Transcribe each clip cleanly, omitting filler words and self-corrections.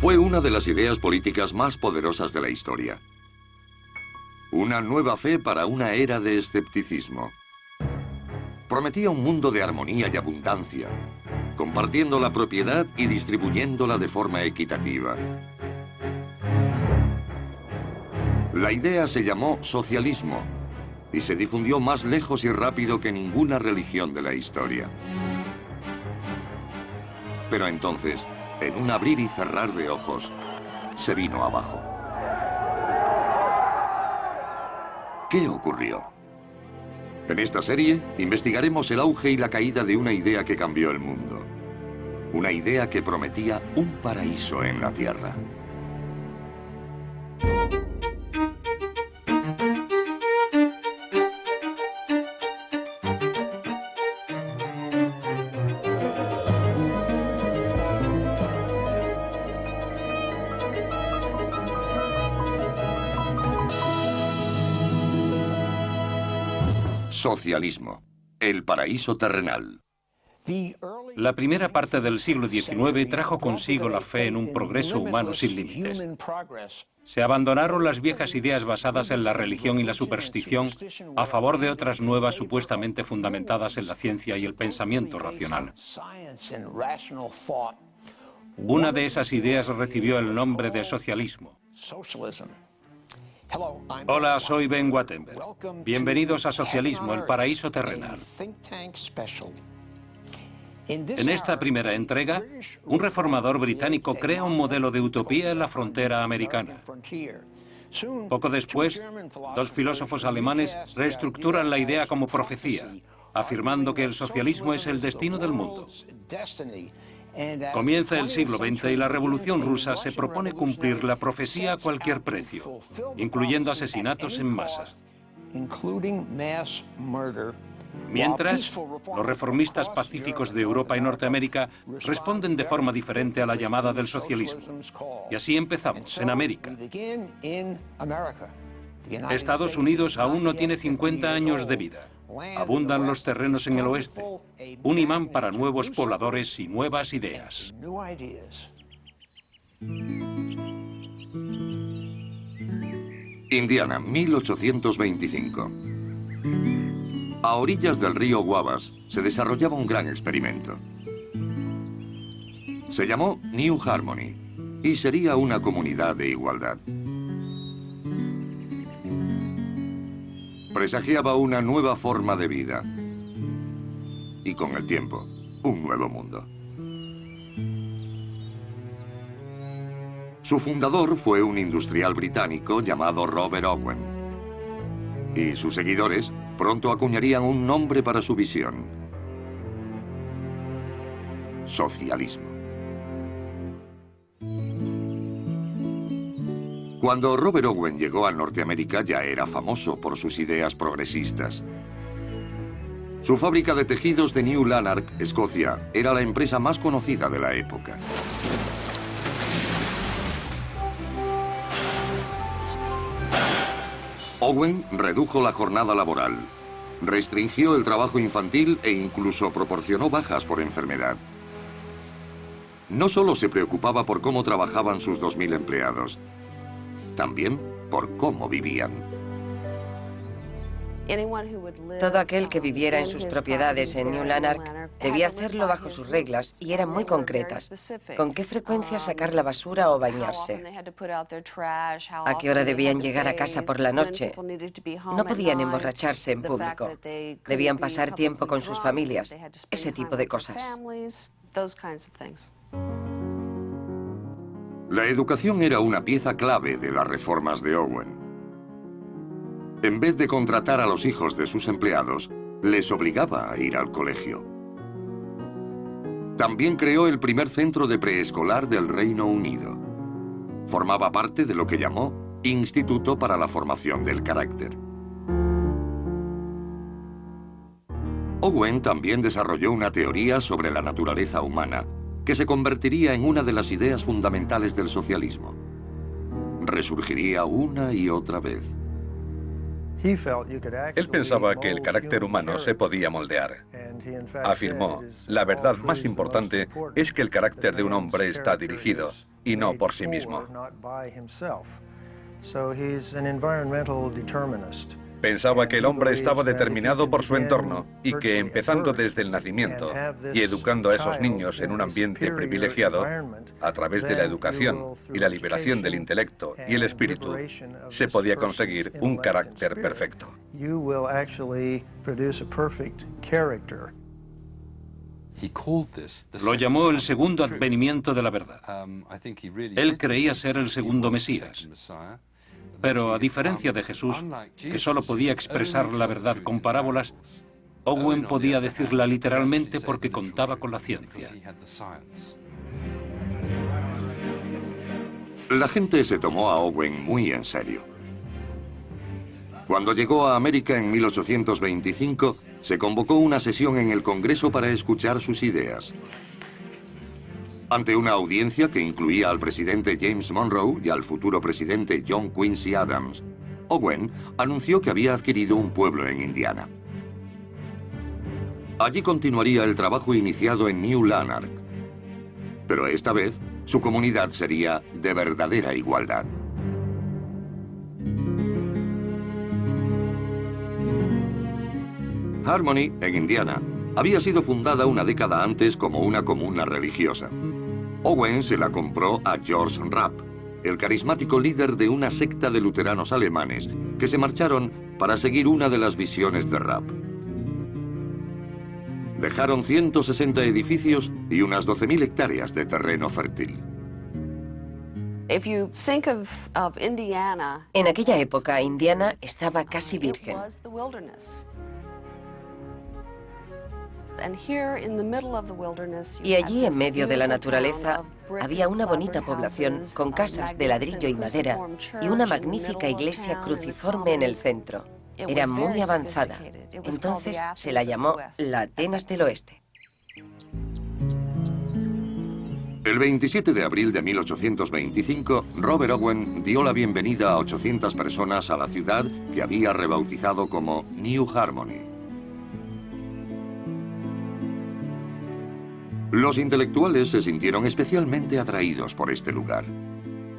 Fue una de las ideas políticas más poderosas de la historia. Una nueva fe para una era de escepticismo. Prometía un mundo de armonía y abundancia, compartiendo la propiedad y distribuyéndola de forma equitativa. La idea se llamó socialismo y se difundió más lejos y rápido que ninguna religión de la historia. Pero entonces, en un abrir y cerrar de ojos, se vino abajo. ¿Qué ocurrió? En esta serie investigaremos el auge y la caída de una idea que cambió el mundo. Una idea que prometía un paraíso en la Tierra. Socialismo, el paraíso terrenal. La primera parte del siglo XIX trajo consigo la fe en un progreso humano sin límites. Se abandonaron las viejas ideas basadas en la religión y la superstición a favor de otras nuevas supuestamente fundamentadas en la ciencia y el pensamiento racional. Una de esas ideas recibió el nombre de socialismo. Hola, soy Ben Wattenberg. Bienvenidos a Socialismo, el paraíso terrenal. En esta primera entrega, un reformador británico crea un modelo de utopía en la frontera americana. Poco después, dos filósofos alemanes reestructuran la idea como profecía, afirmando que el socialismo es el destino del mundo. Comienza el siglo XX y la Revolución Rusa se propone cumplir la profecía a cualquier precio, incluyendo asesinatos en masa. Mientras, los reformistas pacíficos de Europa y Norteamérica responden de forma diferente a la llamada del socialismo. Y así empezamos, en América. Estados Unidos aún no tiene 50 años de vida. Abundan los terrenos en el oeste, un imán para nuevos pobladores y nuevas ideas. Indiana, 1825. A orillas del río Wabash se desarrollaba un gran experimento. Se llamó New Harmony y sería una comunidad de igualdad. Presagiaba una nueva forma de vida y con el tiempo, un nuevo mundo. Su fundador fue un industrial británico llamado Robert Owen y sus seguidores pronto acuñarían un nombre para su visión: socialismo. Cuando Robert Owen llegó a Norteamérica ya era famoso por sus ideas progresistas. Su fábrica de tejidos de New Lanark, Escocia, era la empresa más conocida de la época. Owen redujo la jornada laboral, restringió el trabajo infantil e incluso proporcionó bajas por enfermedad. No solo se preocupaba por cómo trabajaban sus 2000 empleados, también por cómo vivían. Todo aquel que viviera en sus propiedades en New Lanark debía hacerlo bajo sus reglas y eran muy concretas. ¿Con qué frecuencia sacar la basura o bañarse? ¿A qué hora debían llegar a casa por la noche? No podían emborracharse en público. Debían pasar tiempo con sus familias. Ese tipo de cosas. La educación era una pieza clave de las reformas de Owen. En vez de contratar a los hijos de sus empleados, les obligaba a ir al colegio. También creó el primer centro de preescolar del Reino Unido. Formaba parte de lo que llamó Instituto para la Formación del Carácter. Owen también desarrolló una teoría sobre la naturaleza humana que se convertiría en una de las ideas fundamentales del socialismo. Resurgiría una y otra vez. Él pensaba que el carácter humano se podía moldear. Afirmó, la verdad más importante es que el carácter de un hombre está dirigido, y no por sí mismo. Pensaba que el hombre estaba determinado por su entorno y que empezando desde el nacimiento y educando a esos niños en un ambiente privilegiado, a través de la educación y la liberación del intelecto y el espíritu, se podía conseguir un carácter perfecto. Lo llamó el segundo advenimiento de la verdad. Él creía ser el segundo Mesías. Pero a diferencia de Jesús, que solo podía expresar la verdad con parábolas, Owen podía decirla literalmente porque contaba con la ciencia. La gente se tomó a Owen muy en serio. Cuando llegó a América en 1825, se convocó una sesión en el Congreso para escuchar sus ideas. Ante una audiencia que incluía al presidente James Monroe y al futuro presidente John Quincy Adams, Owen anunció que había adquirido un pueblo en Indiana. Allí continuaría el trabajo iniciado en New Lanark, pero esta vez su comunidad sería de verdadera igualdad. Harmony, en Indiana, había sido fundada una década antes como una comuna religiosa. Owen se la compró a George Rapp, el carismático líder de una secta de luteranos alemanes que se marcharon para seguir una de las visiones de Rapp. Dejaron 160 edificios y unas 12.000 hectáreas de terreno fértil. En aquella época, Indiana estaba casi virgen. Y allí, en medio de la naturaleza, había una bonita población con casas de ladrillo y madera y una magnífica iglesia cruciforme en el centro. Era muy avanzada. Entonces se la llamó la Atenas del Oeste. El 27 de abril de 1825, Robert Owen dio la bienvenida a 800 personas a la ciudad que había rebautizado como New Harmony. Los intelectuales se sintieron especialmente atraídos por este lugar.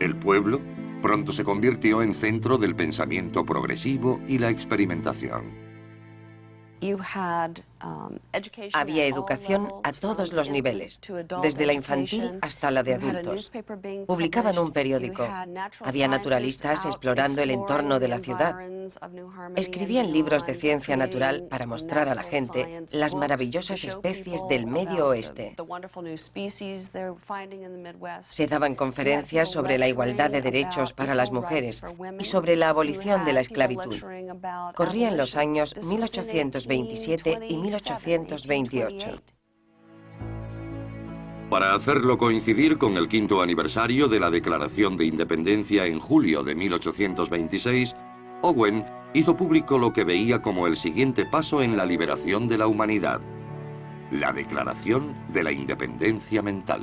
El pueblo pronto se convirtió en centro del pensamiento progresivo y la experimentación. Había educación a todos los niveles, desde la infantil hasta la de adultos. Publicaban un periódico. Había naturalistas explorando el entorno de la ciudad. Escribían libros de ciencia natural para mostrar a la gente las maravillosas especies del Medio Oeste. Se daban conferencias sobre la igualdad de derechos para las mujeres y sobre la abolición de la esclavitud. Corrían los años 1827 y 1828. Para hacerlo coincidir con el 5º aniversario de la Declaración de Independencia en julio de 1826, Owen hizo público lo que veía como el siguiente paso en la liberación de la humanidad: la Declaración de la Independencia Mental.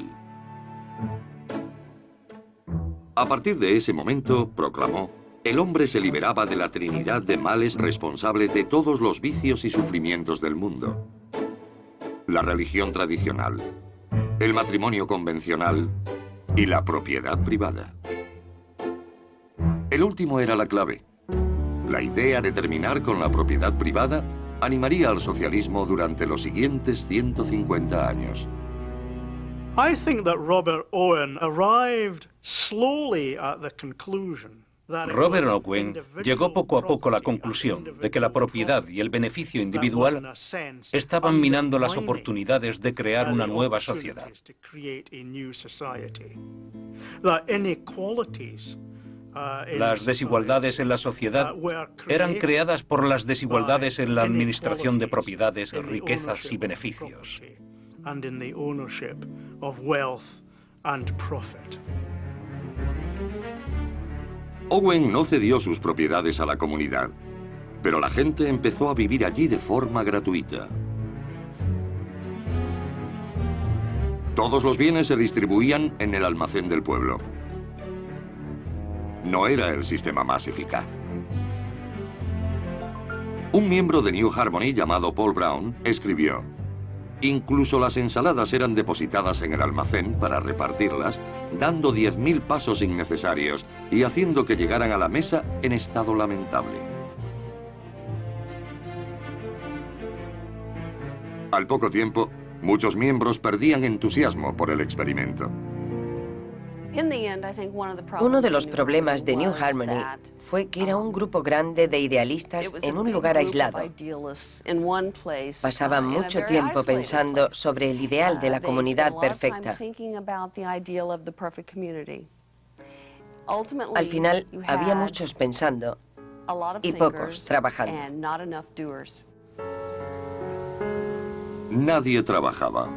A partir de ese momento, proclamó, el hombre se liberaba de la trinidad de males responsables de todos los vicios y sufrimientos del mundo: la religión tradicional, el matrimonio convencional y la propiedad privada. El último era la clave. La idea de terminar con la propiedad privada animaría al socialismo durante los siguientes 150 años. I think that Robert Owen arrived slowly at the conclusion. Robert Owen llegó poco a poco a la conclusión de que la propiedad y el beneficio individual estaban minando las oportunidades de crear una nueva sociedad. Las desigualdades en la sociedad eran creadas por las desigualdades en la administración de propiedades, riquezas y beneficios. Owen no cedió sus propiedades a la comunidad, pero la gente empezó a vivir allí de forma gratuita. Todos los bienes se distribuían en el almacén del pueblo. No era el sistema más eficaz. Un miembro de New Harmony llamado Paul Brown escribió: Incluso las ensaladas eran depositadas en el almacén para repartirlas, dando 10.000 pasos innecesarios y haciendo que llegaran a la mesa en estado lamentable. Al poco tiempo, muchos miembros perdían entusiasmo por el experimento. Uno de los problemas de New Harmony fue que era un grupo grande de idealistas en un lugar aislado. Pasaban mucho tiempo pensando sobre el ideal de la comunidad perfecta. Al final, había muchos pensando y pocos trabajando. Nadie trabajaba.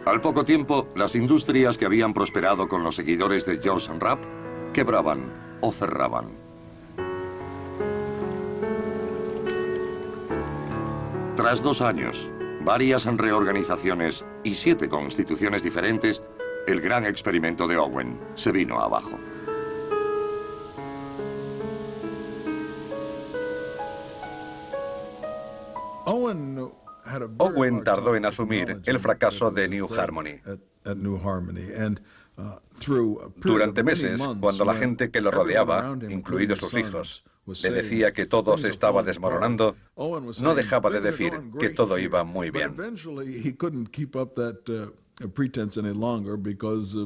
Al poco tiempo, las industrias que habían prosperado con los seguidores de George Rapp quebraban o cerraban. Tras 2 años, varias reorganizaciones y 7 constituciones diferentes, el gran experimento de Owen se vino abajo. Owen tardó en asumir el fracaso de New Harmony. Durante meses, cuando la gente que lo rodeaba, incluidos sus hijos, le decía que todo se estaba desmoronando, no dejaba de decir que todo iba muy bien.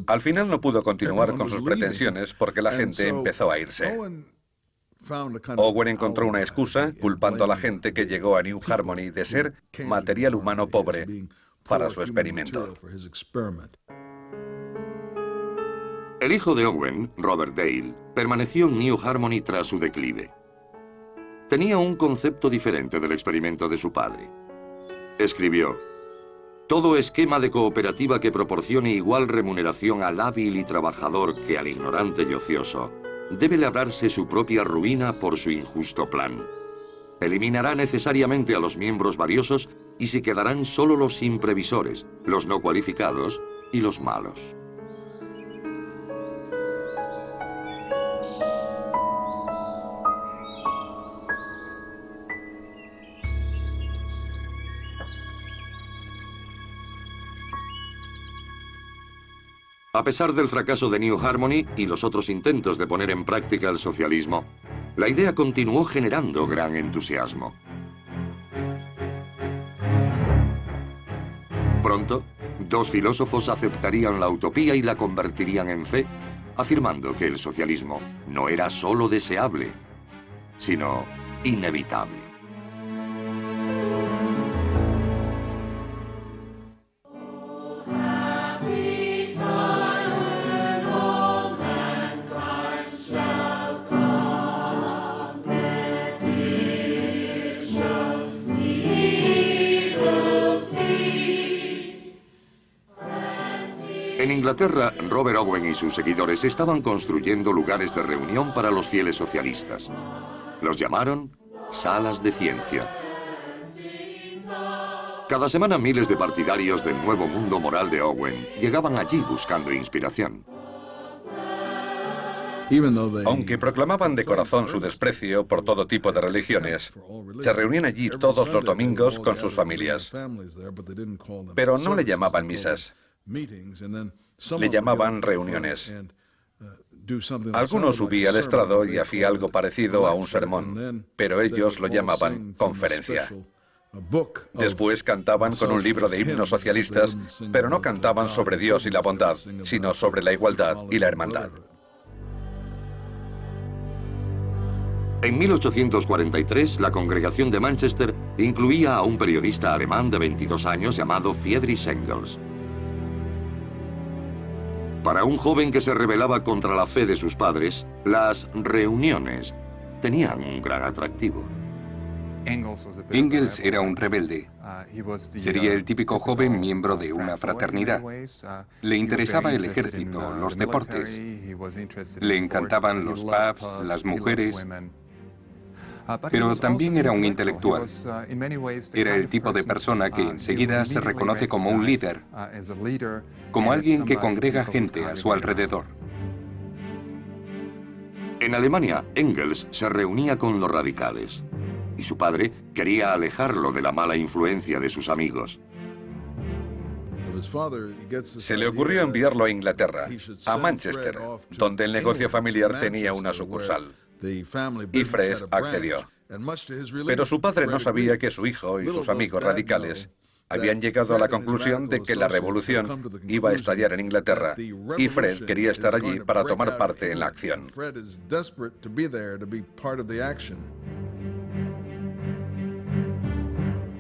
Al final no pudo continuar con sus pretensiones porque la gente empezó a irse. Owen encontró una excusa culpando a la gente que llegó a New Harmony de ser material humano pobre para su experimento. El hijo de Owen, Robert Dale, permaneció en New Harmony tras su declive. Tenía un concepto diferente del experimento de su padre. Escribió: todo esquema de cooperativa que proporcione igual remuneración al hábil y trabajador que al ignorante y ocioso debe labrarse su propia ruina por su injusto plan. Eliminará necesariamente a los miembros valiosos y se quedarán solo los imprevisores, los no cualificados y los malos. A pesar del fracaso de New Harmony y los otros intentos de poner en práctica el socialismo, la idea continuó generando gran entusiasmo. Pronto, 2 filósofos aceptarían la utopía y la convertirían en fe, afirmando que el socialismo no era solo deseable, sino inevitable. En Inglaterra, Robert Owen y sus seguidores estaban construyendo lugares de reunión para los fieles socialistas. Los llamaron salas de ciencia. Cada semana miles de partidarios del nuevo mundo moral de Owen llegaban allí buscando inspiración. Aunque proclamaban de corazón su desprecio por todo tipo de religiones, se reunían allí todos los domingos con sus familias. Pero no le llamaban misas. Le llamaban reuniones. Algunos subía al estrado y hacía algo parecido a un sermón, pero ellos lo llamaban conferencia. Después cantaban con un libro de himnos socialistas, pero no cantaban sobre Dios y la bondad, sino sobre la igualdad y la hermandad. En 1843, la congregación de Manchester incluía a un periodista alemán de 22 años llamado Friedrich Engels. Para un joven que se rebelaba contra la fe de sus padres, las reuniones tenían un gran atractivo. Engels era un rebelde. Sería el típico joven miembro de una fraternidad. Le interesaba el ejército, los deportes. Le encantaban los pubs, las mujeres. Pero también era un intelectual. Era el tipo de persona que enseguida se reconoce como un líder, como alguien que congrega gente a su alrededor. En Alemania, Engels se reunía con los radicales. y su padre quería alejarlo de la mala influencia de sus amigos. Se le ocurrió enviarlo a Inglaterra, a Manchester, donde el negocio familiar tenía una sucursal. Y Fred accedió. Pero su padre no sabía que su hijo y sus amigos radicales habían llegado a la conclusión de que la revolución iba a estallar en Inglaterra y Fred quería estar allí para tomar parte en la acción.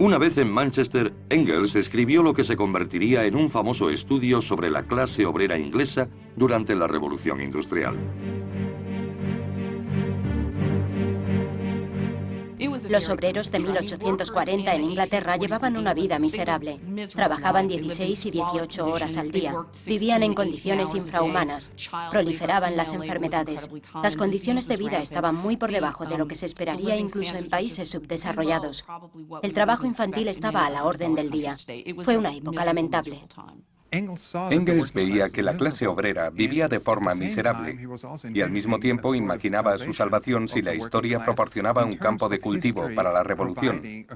Una vez en Manchester, Engels escribió lo que se convertiría en un famoso estudio sobre la clase obrera inglesa durante la Revolución Industrial. Los obreros de 1840 en Inglaterra llevaban una vida miserable. Trabajaban 16 y 18 horas al día. Vivían en condiciones infrahumanas. Proliferaban las enfermedades. Las condiciones de vida estaban muy por debajo de lo que se esperaría incluso en países subdesarrollados. El trabajo infantil estaba a la orden del día. Fue una época lamentable. Engels veía que la clase obrera vivía de forma miserable y al mismo tiempo imaginaba su salvación si la historia proporcionaba un campo de cultivo para la revolución.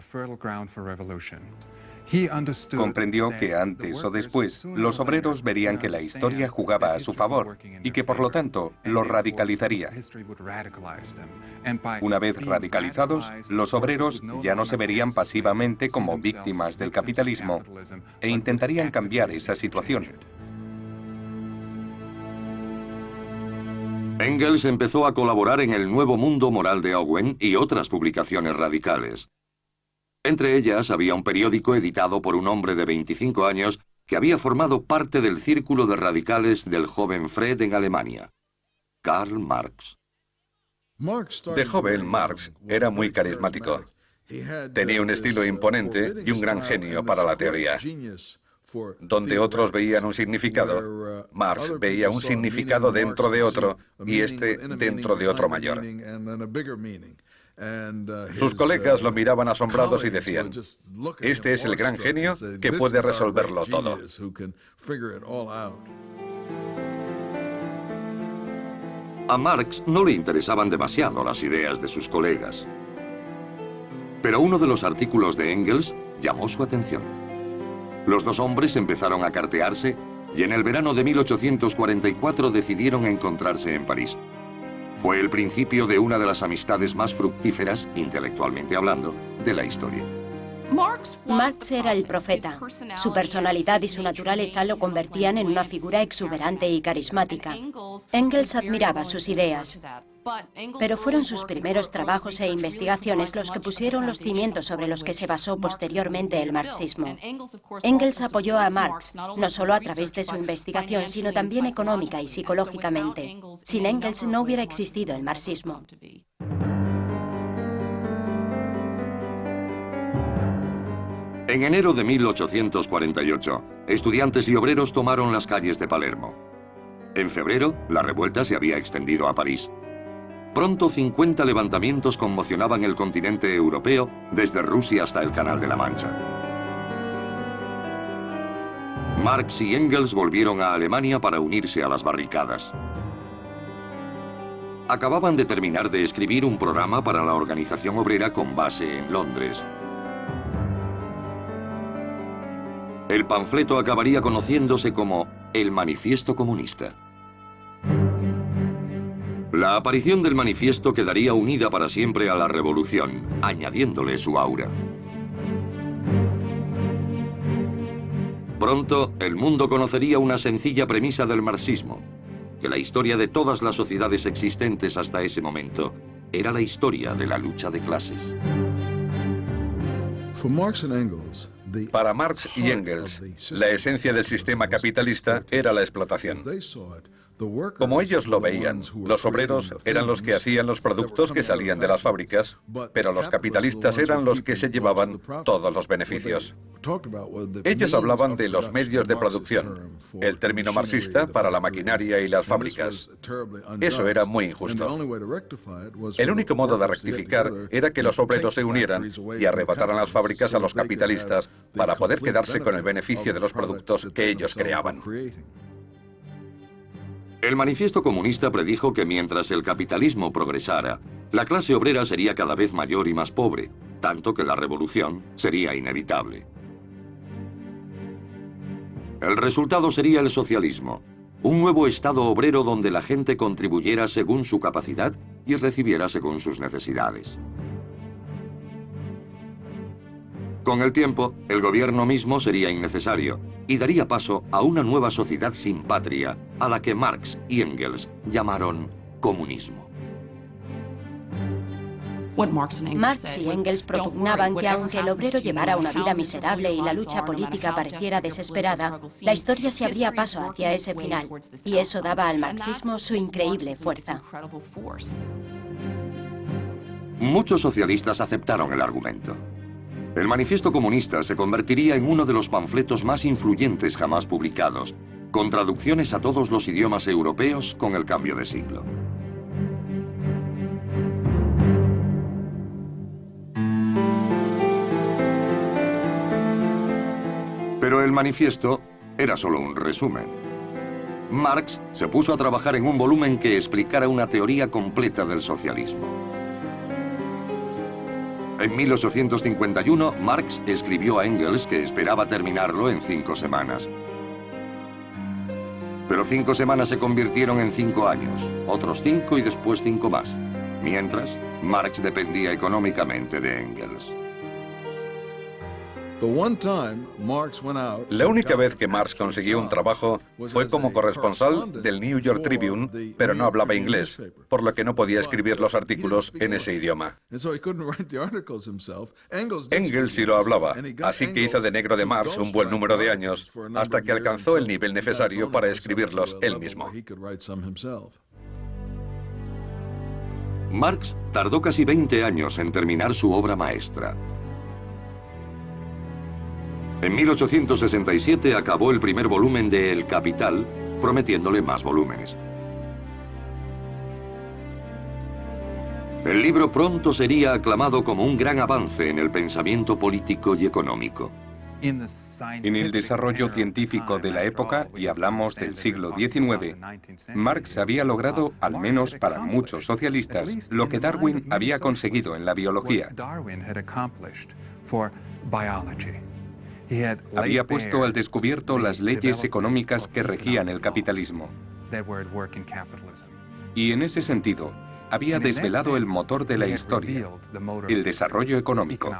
Comprendió que antes o después los obreros verían que la historia jugaba a su favor y que por lo tanto los radicalizaría. Una vez radicalizados, los obreros ya no se verían pasivamente como víctimas del capitalismo e intentarían cambiar esa situación. Engels empezó a colaborar en el Nuevo Mundo Moral de Owen y otras publicaciones radicales. Entre ellas había un periódico editado por un hombre de 25 años que había formado parte del círculo de radicales del joven Fred en Alemania, Karl Marx. De joven, Marx era muy carismático. Tenía un estilo imponente y un gran genio para la teoría. Donde otros veían un significado, Marx veía un significado dentro de otro y este dentro de otro mayor. Sus colegas lo miraban asombrados y decían, este es el gran genio que puede resolverlo todo. A Marx no le interesaban demasiado las ideas de sus colegas. Pero uno de los artículos de Engels llamó su atención. Los dos hombres empezaron a cartearse y en el verano de 1844 decidieron encontrarse en París. Fue el principio de una de las amistades más fructíferas, intelectualmente hablando, de la historia. Marx era el profeta. Su personalidad y su naturaleza lo convertían en una figura exuberante y carismática. Engels admiraba sus ideas, pero fueron sus primeros trabajos e investigaciones los que pusieron los cimientos sobre los que se basó posteriormente el marxismo. Engels apoyó a Marx, no solo a través de su investigación, sino también económica y psicológicamente. Sin Engels no hubiera existido el marxismo. En enero de 1848, estudiantes y obreros tomaron las calles de Palermo. En febrero, la revuelta se había extendido a París. Pronto 50 levantamientos conmocionaban el continente europeo desde Rusia hasta el Canal de la Mancha. Marx y Engels volvieron a Alemania para unirse a las barricadas. Acababan de terminar de escribir un programa para la organización obrera con base en Londres. El panfleto acabaría conociéndose como el Manifiesto Comunista. La aparición del manifiesto quedaría unida para siempre a la revolución, añadiéndole su aura. Pronto, el mundo conocería una sencilla premisa del marxismo, que la historia de todas las sociedades existentes hasta ese momento era la historia de la lucha de clases. Para Marx y Engels, la esencia del sistema capitalista era la explotación. Como ellos lo veían, los obreros eran los que hacían los productos que salían de las fábricas, pero los capitalistas eran los que se llevaban todos los beneficios. Ellos hablaban de los medios de producción, el término marxista para la maquinaria y las fábricas. Eso era muy injusto. El único modo de rectificar era que los obreros se unieran y arrebataran las fábricas a los capitalistas para poder quedarse con el beneficio de los productos que ellos creaban. El Manifiesto Comunista predijo que mientras el capitalismo progresara, La clase obrera sería cada vez mayor y más pobre, tanto que la revolución sería inevitable. El resultado sería el socialismo, un nuevo estado obrero donde la gente contribuyera según su capacidad y recibiera según sus necesidades. Con el tiempo, el gobierno mismo sería innecesario y daría paso a una nueva sociedad sin patria, a la que Marx y Engels llamaron comunismo. Marx y Engels propugnaban que aunque el obrero llevara una vida miserable y la lucha política pareciera desesperada, la historia se abría paso hacia ese final, y eso daba al marxismo su increíble fuerza. Muchos socialistas aceptaron el argumento. El Manifiesto Comunista se convertiría en uno de los panfletos más influyentes jamás publicados, con traducciones a todos los idiomas europeos con el cambio de siglo. Pero el manifiesto era solo un resumen. Marx se puso a trabajar en un volumen que explicara una teoría completa del socialismo. En 1851, Marx escribió a Engels que esperaba terminarlo en 5 semanas. Pero 5 semanas se convirtieron en 5 años, otros 5 y después 5 más. Mientras, Marx dependía económicamente de Engels. La única vez que Marx consiguió un trabajo fue como corresponsal del New York Tribune, pero no hablaba inglés, por lo que no podía escribir los artículos en ese idioma. Engels sí lo hablaba, así que hizo de negro de Marx un buen número de años, hasta que alcanzó el nivel necesario para escribirlos él mismo. Marx tardó casi 20 años en terminar su obra maestra. En 1867 acabó el primer volumen de El Capital, prometiéndole más volúmenes. El libro pronto sería aclamado como un gran avance en el pensamiento político y económico. En el desarrollo científico de la época, y hablamos del siglo XIX, Marx había logrado, al menos para muchos socialistas, lo que Darwin había conseguido en la biología. Había puesto al descubierto las leyes económicas que regían el capitalismo. Y en ese sentido, había desvelado el motor de la historia, el desarrollo económico.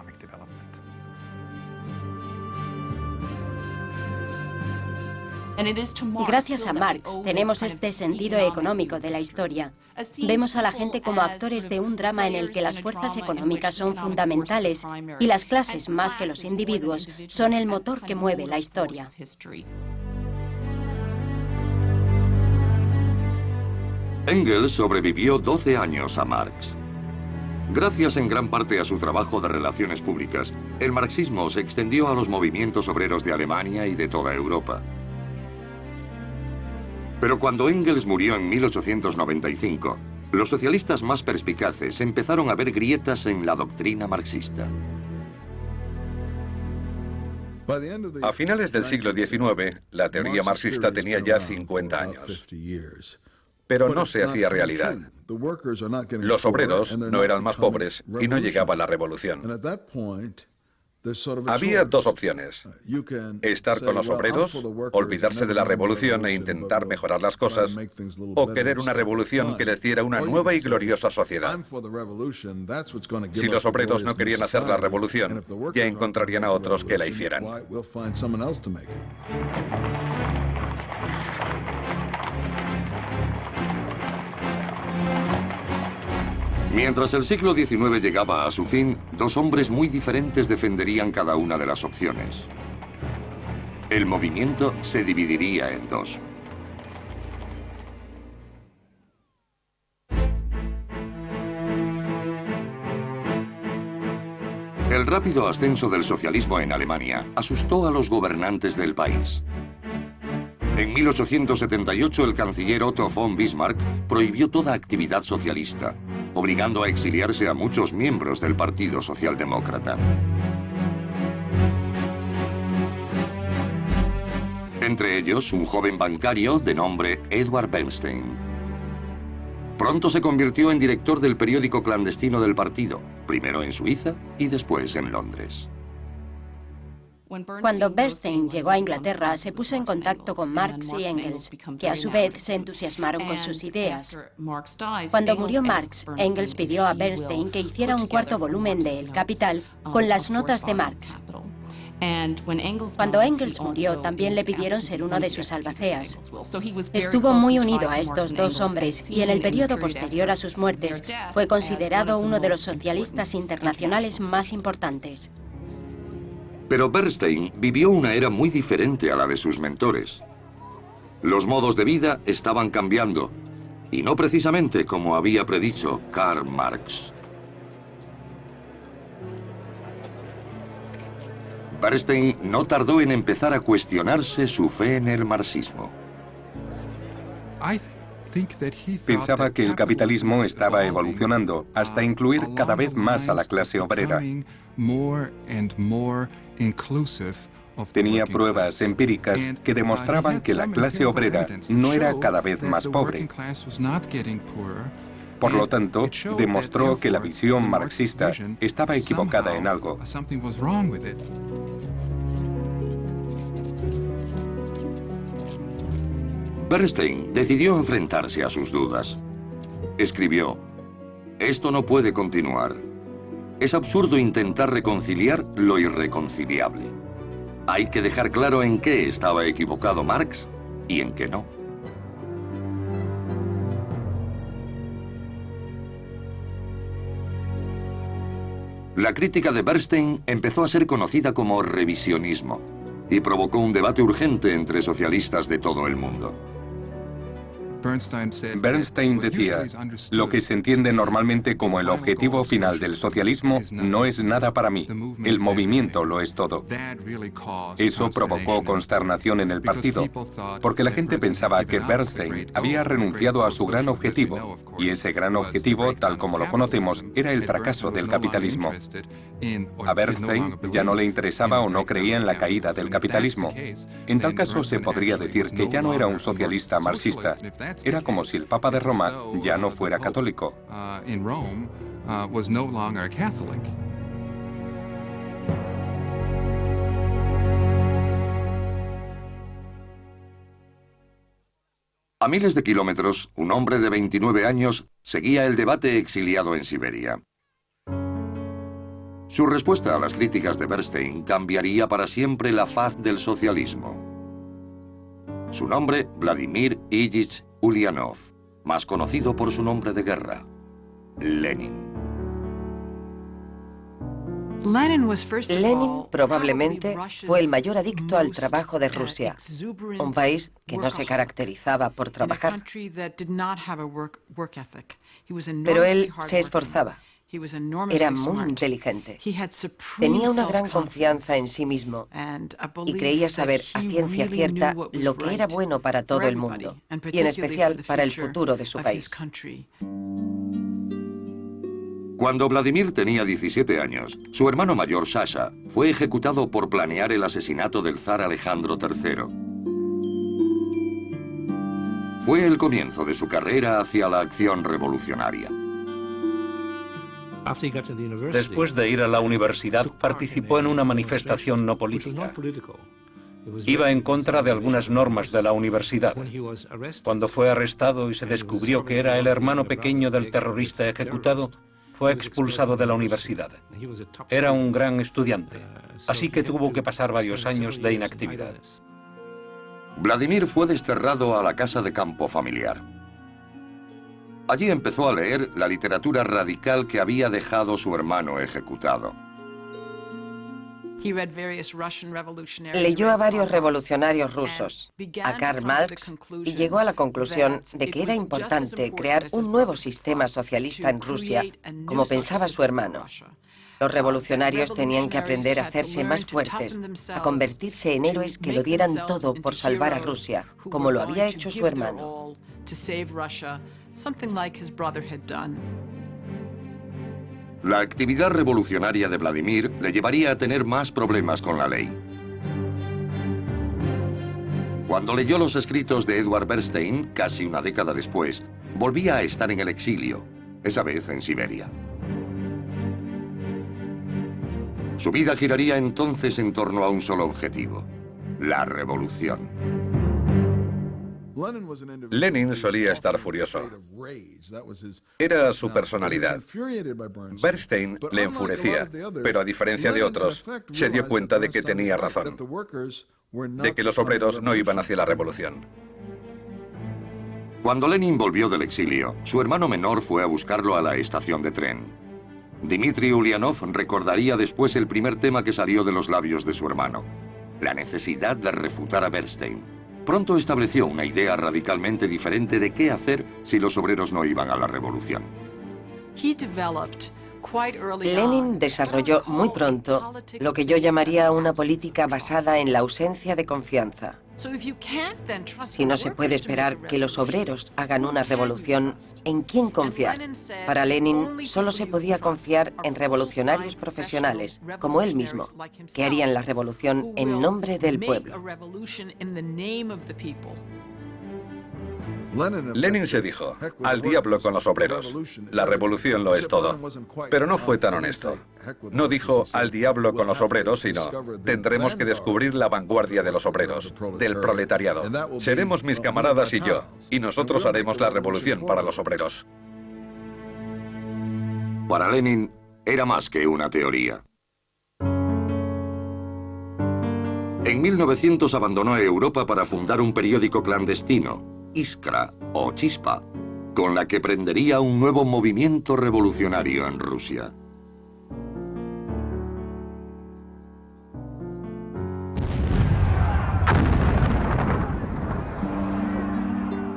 Gracias a Marx tenemos este sentido económico de la historia. Vemos a la gente como actores de un drama en el que las fuerzas económicas son fundamentales y las clases, más que los individuos, son el motor que mueve la historia. Engels sobrevivió 12 años a Marx. Gracias en gran parte a su trabajo de relaciones públicas, el marxismo se extendió a los movimientos obreros de Alemania y de toda Europa. Pero cuando Engels murió en 1895, los socialistas más perspicaces empezaron a ver grietas en la doctrina marxista. A finales del siglo XIX, la teoría marxista tenía ya 50 años. Pero no se hacía realidad. Los obreros no eran más pobres y no llegaba la revolución. Había dos opciones: estar con los obreros, olvidarse de la revolución e intentar mejorar las cosas, o querer una revolución que les diera una nueva y gloriosa sociedad. Si los obreros no querían hacer la revolución, ya encontrarían a otros que la hicieran. Mientras el siglo XIX llegaba a su fin, dos hombres muy diferentes defenderían cada una de las opciones. El movimiento se dividiría en dos. El rápido ascenso del socialismo en Alemania asustó a los gobernantes del país. En 1878 el canciller Otto von Bismarck prohibió toda actividad socialista, obligando a exiliarse a muchos miembros del Partido Socialdemócrata. Entre ellos, un joven bancario de nombre Edward Bernstein. Pronto se convirtió en director del periódico clandestino del partido, primero en Suiza y después en Londres. Cuando Bernstein llegó a Inglaterra, se puso en contacto con Marx y Engels, que a su vez se entusiasmaron con sus ideas. Cuando murió Marx, Engels pidió a Bernstein que hiciera un cuarto volumen de El Capital con las notas de Marx. Cuando Engels murió, también le pidieron ser uno de sus albaceas. Estuvo muy unido a estos dos hombres y en el periodo posterior a sus muertes fue considerado uno de los socialistas internacionales más importantes. Pero Bernstein vivió una era muy diferente a la de sus mentores. Los modos de vida estaban cambiando, y no precisamente como había predicho Karl Marx. Bernstein no tardó en empezar a cuestionarse su fe en el marxismo. Pensaba que el capitalismo estaba evolucionando hasta incluir cada vez más a la clase obrera. Tenía pruebas empíricas que demostraban que la clase obrera no era cada vez más pobre. Por lo tanto, demostró que la visión marxista estaba equivocada en algo. Bernstein decidió enfrentarse a sus dudas. Escribió: "Esto no puede continuar. Es absurdo intentar reconciliar lo irreconciliable. Hay que dejar claro en qué estaba equivocado Marx y en qué no". La crítica de Bernstein empezó a ser conocida como revisionismo y provocó un debate urgente entre socialistas de todo el mundo. Bernstein decía, lo que se entiende normalmente como el objetivo final del socialismo no es nada para mí, el movimiento lo es todo. Eso provocó consternación en el partido, porque la gente pensaba que Bernstein había renunciado a su gran objetivo, y ese gran objetivo, tal como lo conocemos, era el fracaso del capitalismo. A Bernstein ya no le interesaba o no creía en la caída del capitalismo. En tal caso se podría decir que ya no era un socialista marxista. Era como si el Papa de Roma ya no fuera católico. A miles de kilómetros, un hombre de 29 años seguía el debate exiliado en Siberia. Su respuesta a las críticas de Bernstein cambiaría para siempre la faz del socialismo. Su nombre, Vladimir Ilyich Ulyanov, más conocido por su nombre de guerra, Lenin. Lenin probablemente fue el mayor adicto al trabajo de Rusia, un país que no se caracterizaba por trabajar. Pero él se esforzaba. Era muy inteligente. Tenía una gran confianza en sí mismo y creía saber a ciencia cierta lo que era bueno para todo el mundo, y en especial para el futuro de su país. Cuando Vladimir tenía 17 años, su hermano mayor, Sasha, fue ejecutado por planear el asesinato del zar Alejandro III. Fue el comienzo de su carrera hacia la acción revolucionaria. Después de ir a la universidad, participó en una manifestación no política. Iba en contra de algunas normas de la universidad. Cuando fue arrestado y se descubrió que era el hermano pequeño del terrorista ejecutado, fue expulsado de la universidad. Era un gran estudiante, así que tuvo que pasar varios años de inactividad. Vladimir fue desterrado a la casa de campo familiar. Allí empezó a leer la literatura radical que había dejado su hermano ejecutado. Leyó a varios revolucionarios rusos, a Karl Marx, y llegó a la conclusión de que era importante crear un nuevo sistema socialista en Rusia, como pensaba su hermano. Los revolucionarios tenían que aprender a hacerse más fuertes, a convertirse en héroes que lo dieran todo por salvar a Rusia, como lo había hecho su hermano. La actividad revolucionaria de Vladimir le llevaría a tener más problemas con la ley. Cuando leyó los escritos de Edward Bernstein, casi una década después, volvía a estar en el exilio, esa vez en Siberia. Su vida giraría entonces en torno a un solo objetivo: la revolución. Lenin solía estar furioso. Era su personalidad. Bernstein le enfurecía, pero a diferencia de otros, se dio cuenta de que tenía razón, de que los obreros no iban hacia la revolución. Cuando Lenin volvió del exilio, su hermano menor fue a buscarlo a la estación de tren. Dmitri Ulyanov recordaría después el primer tema que salió de los labios de su hermano: la necesidad de refutar a Bernstein. Pronto estableció una idea radicalmente diferente de qué hacer si los obreros no iban a la revolución. Lenin desarrolló muy pronto lo que yo llamaría una política basada en la ausencia de confianza. Si no se puede esperar que los obreros hagan una revolución, ¿en quién confiar? Para Lenin solo se podía confiar en revolucionarios profesionales, como él mismo, que harían la revolución en nombre del pueblo. Lenin se dijo: al diablo con los obreros, la revolución lo es todo. Pero no fue tan honesto. No dijo al diablo con los obreros, sino: tendremos que descubrir la vanguardia de los obreros, del proletariado. Seremos mis camaradas y yo, y nosotros haremos la revolución para los obreros. Para Lenin era más que una teoría. En 1900 abandonó Europa para fundar un periódico clandestino, Iskra o Chispa, con la que prendería un nuevo movimiento revolucionario en Rusia.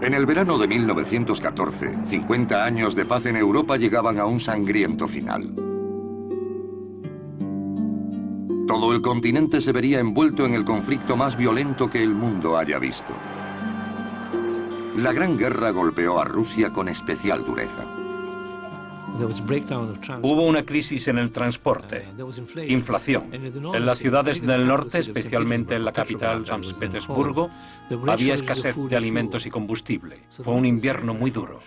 En el verano de 1914, 50 años de paz en Europa llegaban a un sangriento final. Todo el continente se vería envuelto en el conflicto más violento que el mundo haya visto. La Gran Guerra golpeó a Rusia con especial dureza. Hubo una crisis en el transporte, inflación. En las ciudades del norte, especialmente en la capital, San Petersburgo, había escasez de alimentos y combustible. Fue un invierno muy duro.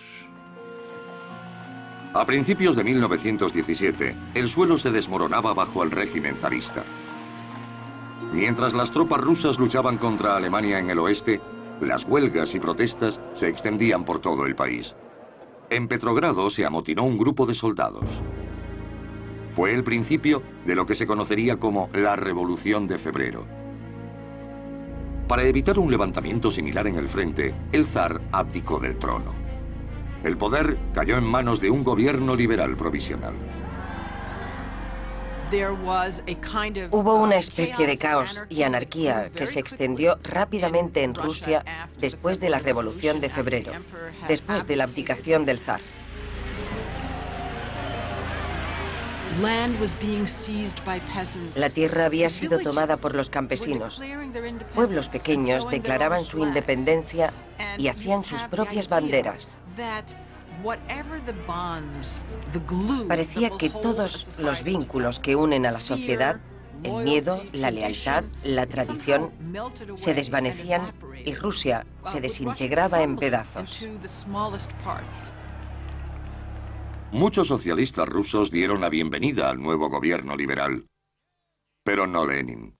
A principios de 1917, el suelo se desmoronaba bajo el régimen zarista. Mientras las tropas rusas luchaban contra Alemania en el oeste, las huelgas y protestas se extendían por todo el país. En Petrogrado se amotinó un grupo de soldados. Fue el principio de lo que se conocería como la Revolución de Febrero. Para evitar un levantamiento similar en el frente, el zar abdicó del trono. El poder cayó en manos de un gobierno liberal provisional. Hubo una especie de caos y anarquía que se extendió rápidamente en Rusia después de la Revolución de Febrero, después de la abdicación del zar. La tierra había sido tomada por los campesinos. Pueblos pequeños declaraban su independencia y hacían sus propias banderas. Parecía que todos los vínculos que unen a la sociedad, el miedo, la lealtad, la tradición, se desvanecían y Rusia se desintegraba en pedazos. Muchos socialistas rusos dieron la bienvenida al nuevo gobierno liberal, pero no Lenin.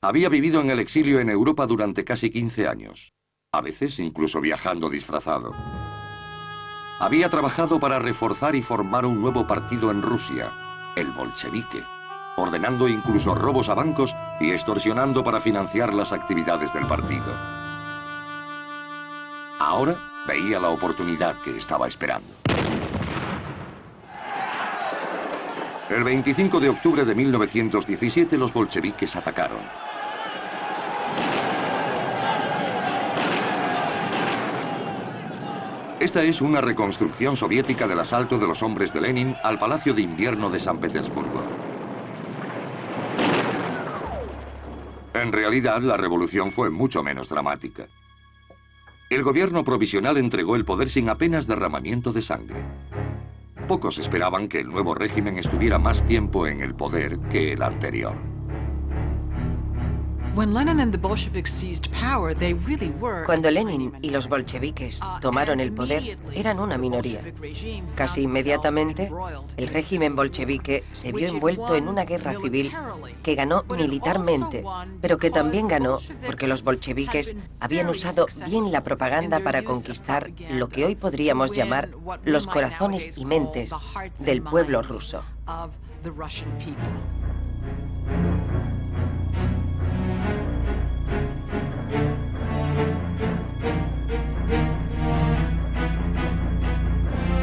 Había vivido en el exilio en Europa durante casi 15 años, a veces incluso viajando disfrazado. Había trabajado para reforzar y formar un nuevo partido en Rusia, el bolchevique, ordenando incluso robos a bancos y extorsionando para financiar las actividades del partido. Ahora veía la oportunidad que estaba esperando. El 25 de octubre de 1917 los bolcheviques atacaron. Esta es una reconstrucción soviética del asalto de los hombres de Lenin al Palacio de Invierno de San Petersburgo. En realidad, la revolución fue mucho menos dramática. El gobierno provisional entregó el poder sin apenas derramamiento de sangre. Pocos esperaban que el nuevo régimen estuviera más tiempo en el poder que el anterior. Cuando Lenin y los bolcheviques tomaron el poder, eran una minoría. Casi inmediatamente, el régimen bolchevique se vio envuelto en una guerra civil que ganó militarmente, pero que también ganó porque los bolcheviques habían usado bien la propaganda para conquistar lo que hoy podríamos llamar los corazones y mentes del pueblo ruso.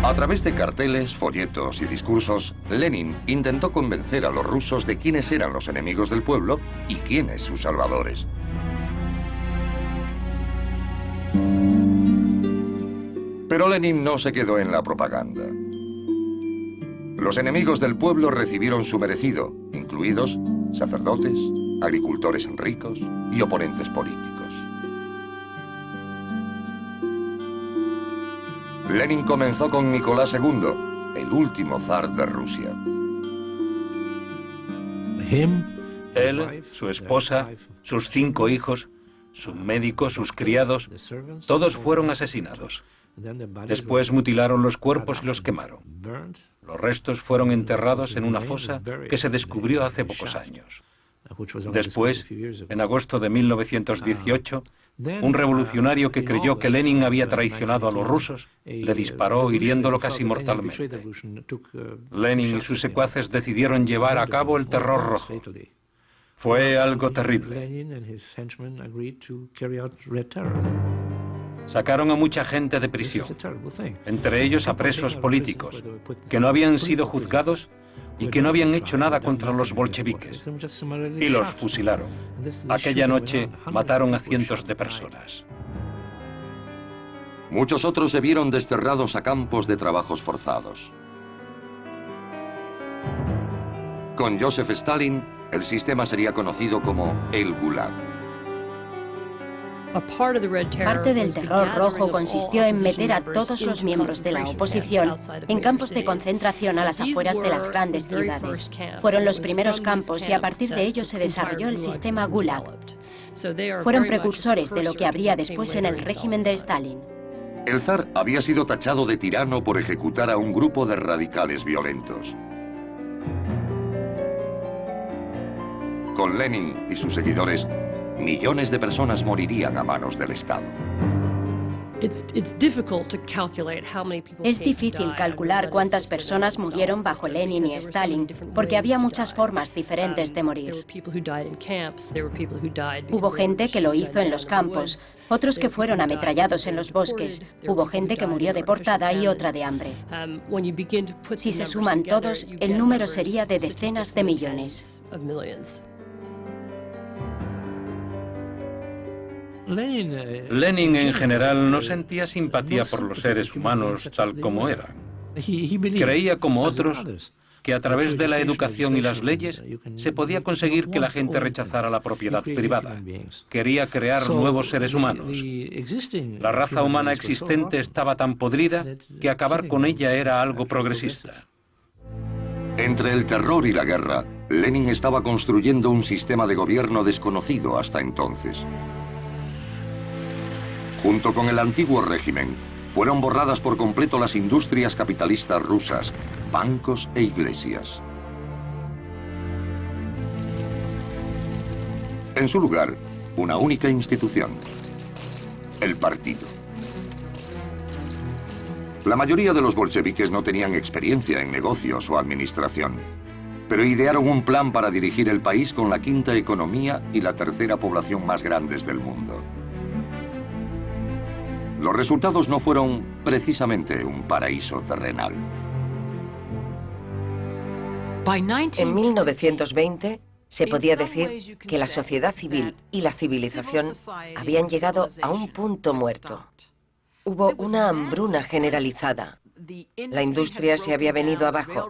A través de carteles, folletos y discursos, Lenin intentó convencer a los rusos de quiénes eran los enemigos del pueblo y quiénes sus salvadores. Pero Lenin no se quedó en la propaganda. Los enemigos del pueblo recibieron su merecido, incluidos sacerdotes, agricultores ricos y oponentes políticos. Lenin comenzó con Nicolás II, el último zar de Rusia. Él, su esposa, sus 5 hijos, su médico, sus criados, todos fueron asesinados. Después mutilaron los cuerpos y los quemaron. Los restos fueron enterrados en una fosa que se descubrió hace pocos años. Después, en agosto de 1918, un revolucionario que creyó que Lenin había traicionado a los rusos le disparó hiriéndolo casi mortalmente. Lenin y sus secuaces decidieron llevar a cabo el terror rojo. Fue algo terrible. Sacaron a mucha gente de prisión, entre ellos a presos políticos, que no habían sido juzgados y que no habían hecho nada contra los bolcheviques, y los fusilaron. Aquella noche mataron a cientos de personas. Muchos otros se vieron desterrados a campos de trabajos forzados. Con Joseph Stalin, el sistema sería conocido como el Gulag. Parte del terror rojo consistió en meter a todos los miembros de la oposición en campos de concentración a las afueras de las grandes ciudades. Fueron los primeros campos y a partir de ellos se desarrolló el sistema Gulag. Fueron precursores de lo que habría después en el régimen de Stalin. El zar había sido tachado de tirano por ejecutar a un grupo de radicales violentos. Con Lenin y sus seguidores, millones de personas morirían a manos del Estado. Es difícil calcular cuántas personas murieron bajo Lenin y Stalin, porque había muchas formas diferentes de morir. Hubo gente que lo hizo en los campos, otros que fueron ametrallados en los bosques, hubo gente que murió deportada y otra de hambre. Si se suman todos, el número sería de decenas de millones. Lenin en general no sentía simpatía por los seres humanos tal como eran. Creía, como otros, que a través de la educación y las leyes se podía conseguir que la gente rechazara la propiedad privada. Quería crear nuevos seres humanos. La raza humana existente estaba tan podrida que acabar con ella era algo progresista. Entre el terror y la guerra, Lenin estaba construyendo un sistema de gobierno desconocido hasta entonces. Junto con el antiguo régimen, fueron borradas por completo las industrias capitalistas rusas, bancos e iglesias. En su lugar, una única institución, el partido. La mayoría de los bolcheviques no tenían experiencia en negocios o administración, pero idearon un plan para dirigir el país con la quinta economía y la tercera población más grandes del mundo. Los resultados no fueron precisamente un paraíso terrenal. En 1920 se podía decir que la sociedad civil y la civilización habían llegado a un punto muerto. Hubo una hambruna generalizada. La industria se había venido abajo.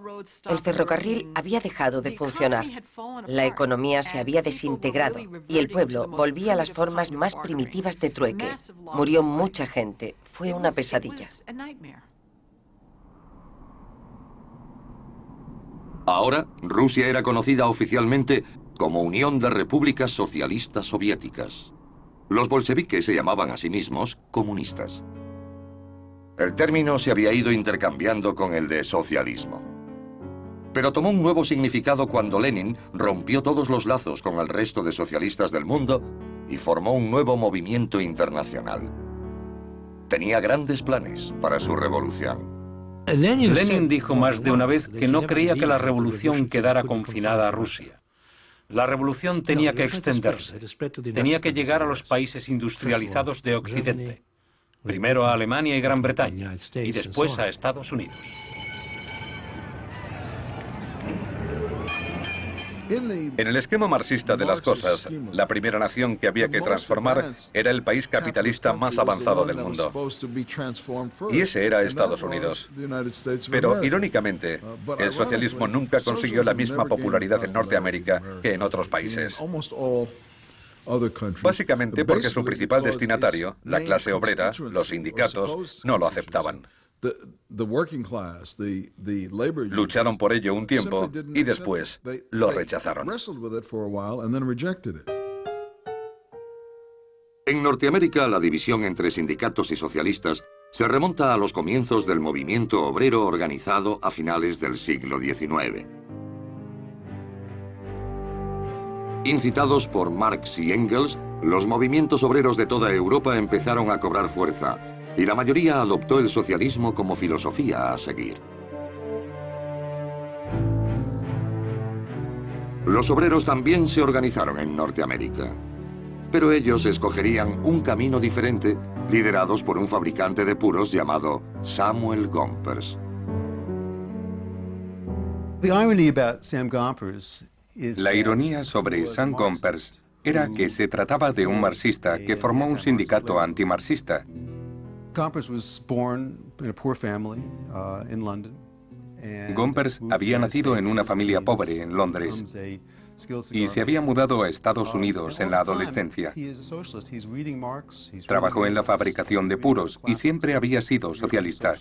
El ferrocarril había dejado de funcionar. La economía se había desintegrado y el pueblo volvía a las formas más primitivas de trueque. Murió mucha gente. Fue una pesadilla. Ahora, Rusia era conocida oficialmente como Unión de Repúblicas Socialistas Soviéticas. Los bolcheviques se llamaban a sí mismos comunistas. El término se había ido intercambiando con el de socialismo. Pero tomó un nuevo significado cuando Lenin rompió todos los lazos con el resto de socialistas del mundo y formó un nuevo movimiento internacional. Tenía grandes planes para su revolución. Lenin dijo más de una vez que no creía que la revolución quedara confinada a Rusia. La revolución tenía que extenderse, tenía que llegar a los países industrializados de Occidente, primero a Alemania y Gran Bretaña, y después a Estados Unidos. En el esquema marxista de las cosas, la primera nación que había que transformar era el país capitalista más avanzado del mundo. Y ese era Estados Unidos. Pero, irónicamente, el socialismo nunca consiguió la misma popularidad en Norteamérica que en otros países. Básicamente porque su principal destinatario, la clase obrera, los sindicatos, no lo aceptaban. Lucharon por ello un tiempo y después lo rechazaron. En Norteamérica, la división entre sindicatos y socialistas se remonta a los comienzos del movimiento obrero organizado a finales del siglo XIX. Incitados por Marx y Engels, los movimientos obreros de toda Europa empezaron a cobrar fuerza, y la mayoría adoptó el socialismo como filosofía a seguir. Los obreros también se organizaron en Norteamérica, pero ellos escogerían un camino diferente, liderados por un fabricante de puros llamado Samuel Gompers. La ironía sobre Sam Gompers era que se trataba de un marxista que formó un sindicato antimarxista. Gompers había nacido en una familia pobre en Londres y se había mudado a Estados Unidos en la adolescencia. Trabajó en la fabricación de puros y siempre había sido socialista.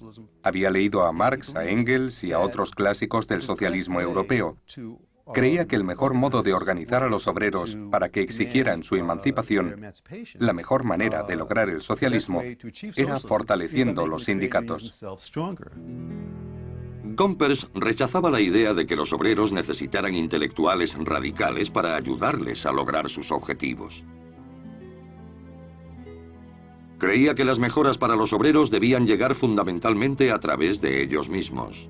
Había leído a Marx, a Engels y a otros clásicos del socialismo europeo. Creía que el mejor modo de organizar a los obreros para que exigieran su emancipación, la mejor manera de lograr el socialismo, era fortaleciendo los sindicatos. Gompers rechazaba la idea de que los obreros necesitaran intelectuales radicales para ayudarles a lograr sus objetivos. Creía que las mejoras para los obreros debían llegar fundamentalmente a través de ellos mismos.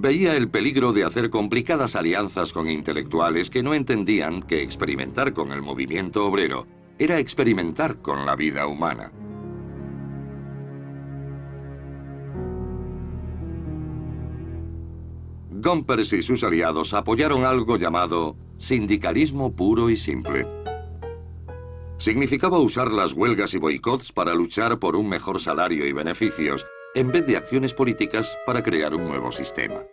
Veía el peligro de hacer complicadas alianzas con intelectuales que no entendían que experimentar con el movimiento obrero era experimentar con la vida humana. Gompers y sus aliados apoyaron algo llamado sindicalismo puro y simple. Significaba usar las huelgas y boicots para luchar por un mejor salario y beneficios, en vez de acciones políticas para crear un nuevo sistema.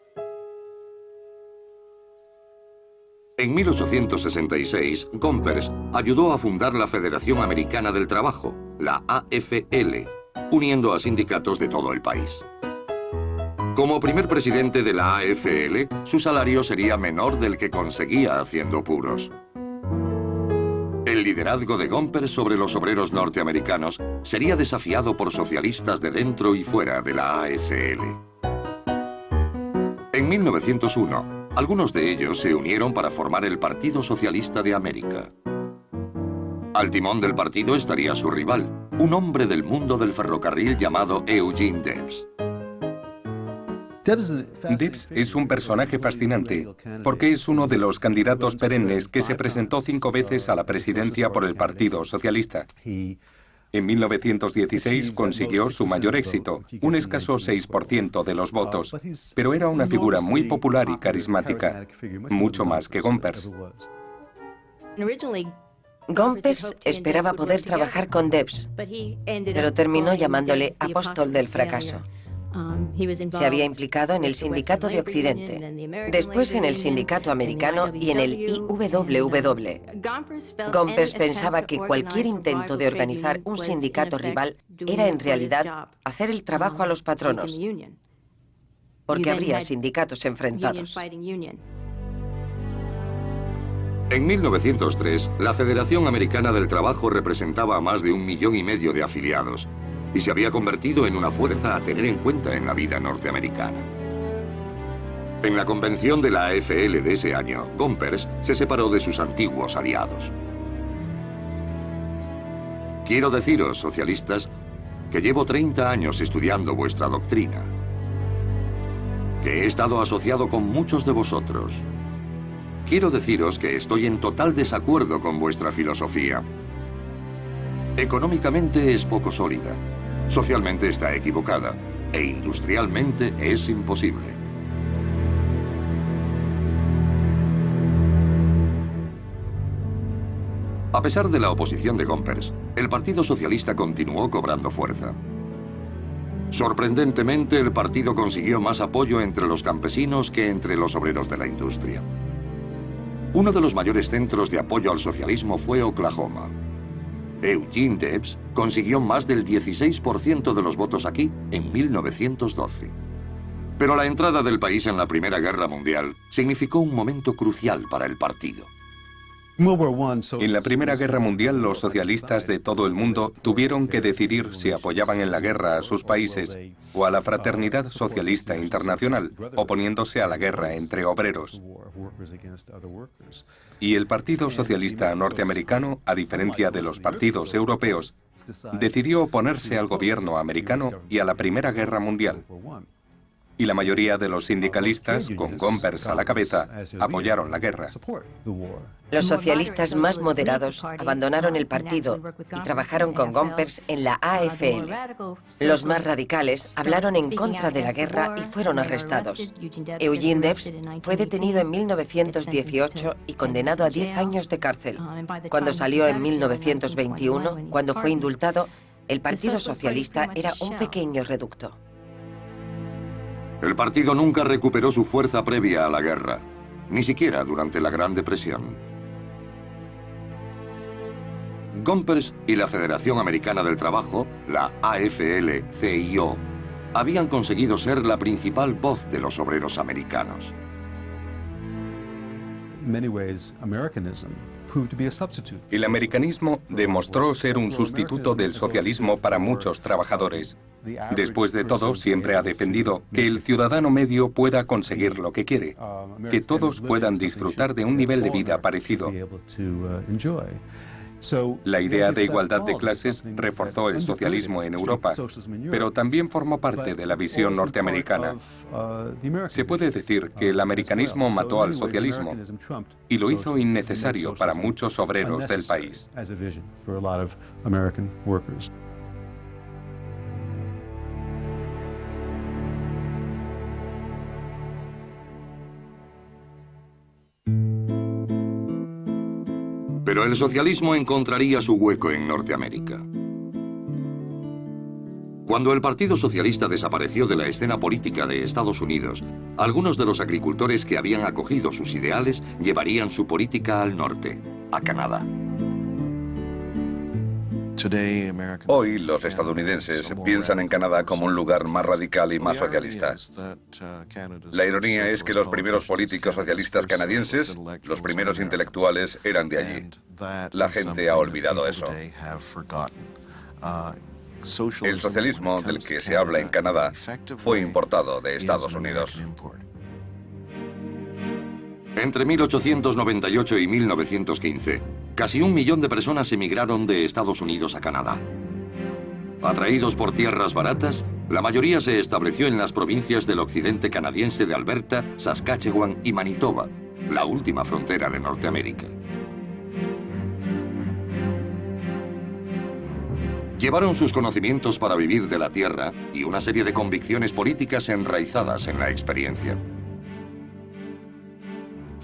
En 1866, Gompers ayudó a fundar la Federación Americana del Trabajo, la AFL, uniendo a sindicatos de todo el país. Como primer presidente de la AFL, su salario sería menor del que conseguía haciendo puros. El liderazgo de Gompers sobre los obreros norteamericanos sería desafiado por socialistas de dentro y fuera de la AFL. En 1901, algunos de ellos se unieron para formar el Partido Socialista de América. Al timón del partido estaría su rival, un hombre del mundo del ferrocarril llamado Eugene Debs. Debs es un personaje fascinante porque es uno de los candidatos perennes que se presentó 5 veces a la presidencia por el Partido Socialista. En 1916 consiguió su mayor éxito, un escaso 6% de los votos, pero era una figura muy popular y carismática, mucho más que Gompers. Gompers esperaba poder trabajar con Debs, pero terminó llamándole apóstol del fracaso. Se había implicado en el Sindicato de Occidente, después en el Sindicato Americano y en el IWW. Gompers pensaba que cualquier intento de organizar un sindicato rival era en realidad hacer el trabajo a los patronos. porque habría sindicatos enfrentados. En 1903, la Federación Americana del Trabajo representaba a más de 1,5 millones de afiliados y se había convertido en una fuerza a tener en cuenta en la vida norteamericana. En la convención de la AFL de ese año, Gompers se separó de sus antiguos aliados. Quiero deciros, socialistas, que llevo 30 años estudiando vuestra doctrina, que he estado asociado con muchos de vosotros. Quiero deciros que estoy en total desacuerdo con vuestra filosofía. Económicamente es poco sólida, socialmente está equivocada e industrialmente es imposible. A pesar de la oposición de Gompers, el Partido Socialista continuó cobrando fuerza. Sorprendentemente, el partido consiguió más apoyo entre los campesinos que entre los obreros de la industria. Uno de los mayores centros de apoyo al socialismo fue Oklahoma. Eugene Debs consiguió más del 16% de los votos aquí en 1912. Pero la entrada del país en la Primera Guerra Mundial significó un momento crucial para el partido. En la Primera Guerra Mundial, los socialistas de todo el mundo tuvieron que decidir si apoyaban en la guerra a sus países o a la Fraternidad Socialista Internacional, oponiéndose a la guerra entre obreros. Y el Partido Socialista norteamericano, a diferencia de los partidos europeos, decidió oponerse al gobierno americano y a la Primera Guerra Mundial. Y la mayoría de los sindicalistas, con Gompers a la cabeza, apoyaron la guerra. Los socialistas más moderados abandonaron el partido y trabajaron con Gompers en la AFL. Los más radicales hablaron en contra de la guerra y fueron arrestados. Eugene Debs fue detenido en 1918 y condenado a 10 años de cárcel. Cuando salió en 1921, cuando fue indultado, el Partido Socialista era un pequeño reducto. El partido nunca recuperó su fuerza previa a la guerra, ni siquiera durante la Gran Depresión. Gompers y la Federación Americana del Trabajo, la AFL-CIO, habían conseguido ser la principal voz de los obreros americanos. El americanismo demostró ser un sustituto del socialismo para muchos trabajadores. Después de todo, siempre ha defendido que el ciudadano medio pueda conseguir lo que quiere, que todos puedan disfrutar de un nivel de vida parecido. La idea de igualdad de clases reforzó el socialismo en Europa, pero también formó parte de la visión norteamericana. Se puede decir que el americanismo mató al socialismo y lo hizo innecesario para muchos obreros del país. Pero el socialismo encontraría su hueco en Norteamérica. Cuando el Partido Socialista desapareció de la escena política de Estados Unidos, algunos de los agricultores que habían acogido sus ideales llevarían su política al norte, a Canadá. Hoy los estadounidenses piensan en Canadá como un lugar más radical y más socialista. La ironía es que los primeros políticos socialistas canadienses, los primeros intelectuales, eran de allí. La gente ha olvidado eso. El socialismo del que se habla en Canadá fue importado de Estados Unidos. Entre 1898 y 1915, casi 1 millón de personas emigraron de Estados Unidos a Canadá. Atraídos por tierras baratas, la mayoría se estableció en las provincias del occidente canadiense de Alberta, Saskatchewan y Manitoba, la última frontera de Norteamérica. Llevaron sus conocimientos para vivir de la tierra y una serie de convicciones políticas enraizadas en la experiencia.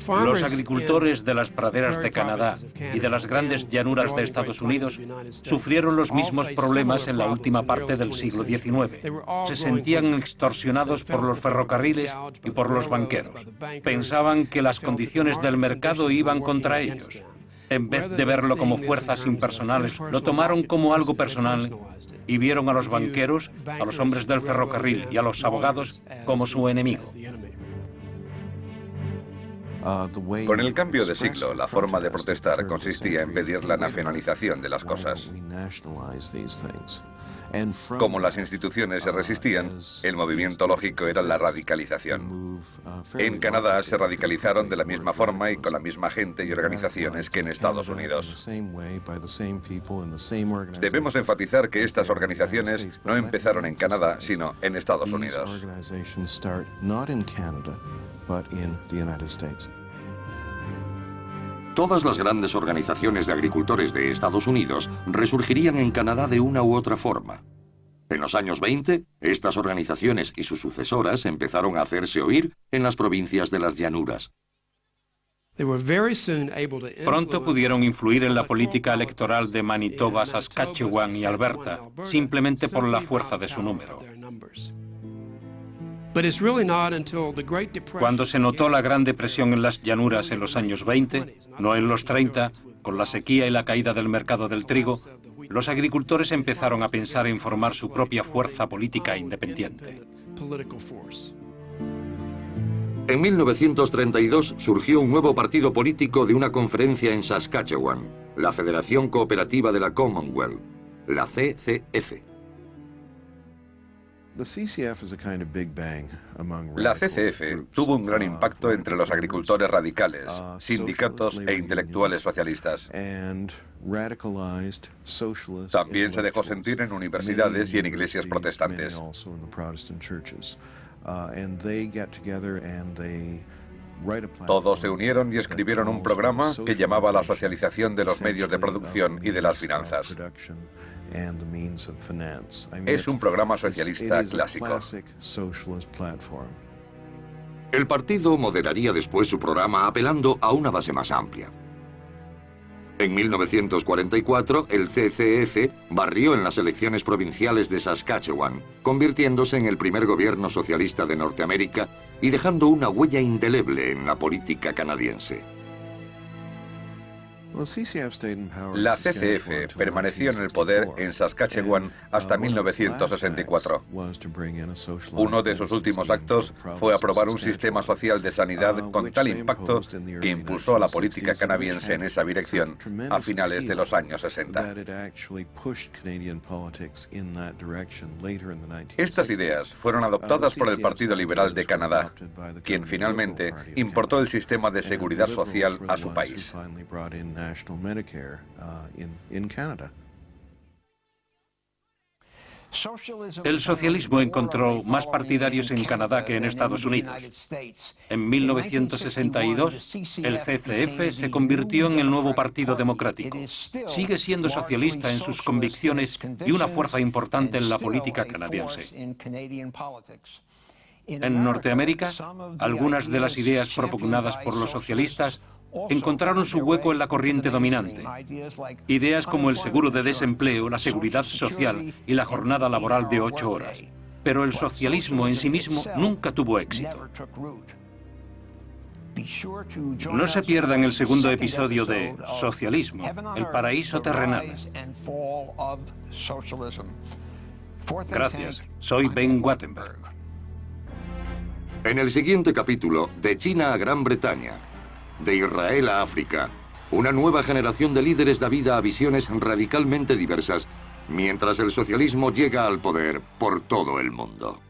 Los agricultores de las praderas de Canadá y de las grandes llanuras de Estados Unidos sufrieron los mismos problemas en la última parte del siglo XIX. Se sentían extorsionados por los ferrocarriles y por los banqueros. Pensaban que las condiciones del mercado iban contra ellos. En vez de verlo como fuerzas impersonales, lo tomaron como algo personal y vieron a los banqueros, a los hombres del ferrocarril y a los abogados como su enemigo. Con el cambio de siglo, la forma de protestar consistía en pedir la nacionalización de las cosas. Como las instituciones se resistían, el movimiento lógico era la radicalización. En Canadá se radicalizaron de la misma forma y con la misma gente y organizaciones que en Estados Unidos. Debemos enfatizar que estas organizaciones no empezaron en Canadá, sino en Estados Unidos. Todas las grandes organizaciones de agricultores de Estados Unidos resurgirían en Canadá de una u otra forma. En los años 20, estas organizaciones y sus sucesoras empezaron a hacerse oír en las provincias de las llanuras. Pronto pudieron influir en la política electoral de Manitoba, Saskatchewan y Alberta, simplemente por la fuerza de su número. Cuando se notó la Gran Depresión en las llanuras en los años 20, no en los 30, con la sequía y la caída del mercado del trigo, los agricultores empezaron a pensar en formar su propia fuerza política independiente. En 1932 surgió un nuevo partido político de una conferencia en Saskatchewan, la Federación Cooperativa de la Commonwealth, la CCF. La CCF tuvo un gran impacto entre los agricultores radicales, sindicatos e intelectuales socialistas. También se dejó sentir en universidades y en iglesias protestantes. Todos se unieron y escribieron un programa que llamaba la socialización de los medios de producción y de las finanzas. Es un programa socialista clásico. El partido moderaría después su programa apelando a una base más amplia. En 1944, el CCF barrió en las elecciones provinciales de Saskatchewan, convirtiéndose en el primer gobierno socialista de Norteamérica y dejando una huella indeleble en la política canadiense. La CCF permaneció en el poder en Saskatchewan hasta 1964. Uno de sus últimos actos fue aprobar un sistema social de sanidad con tal impacto que impulsó a la política canadiense en esa dirección a finales de los años 60. Estas ideas fueron adoptadas por el Partido Liberal de Canadá, quien finalmente importó el sistema de seguridad social a su país. El socialismo encontró más partidarios en Canadá que en Estados Unidos. En 1962, el CCF se convirtió en el nuevo Partido Democrático. Sigue siendo socialista en sus convicciones y una fuerza importante en la política canadiense. En Norteamérica, algunas de las ideas propugnadas por los socialistas encontraron su hueco en la corriente dominante. Ideas como el seguro de desempleo, la seguridad social y la jornada laboral de 8 horas. Pero el socialismo en sí mismo nunca tuvo éxito. No se pierdan el segundo episodio de Socialismo, el paraíso terrenal. Gracias, soy Ben Wattenberg. En el siguiente capítulo, de China a Gran Bretaña, de Israel a África, una nueva generación de líderes da vida a visiones radicalmente diversas, mientras el socialismo llega al poder por todo el mundo.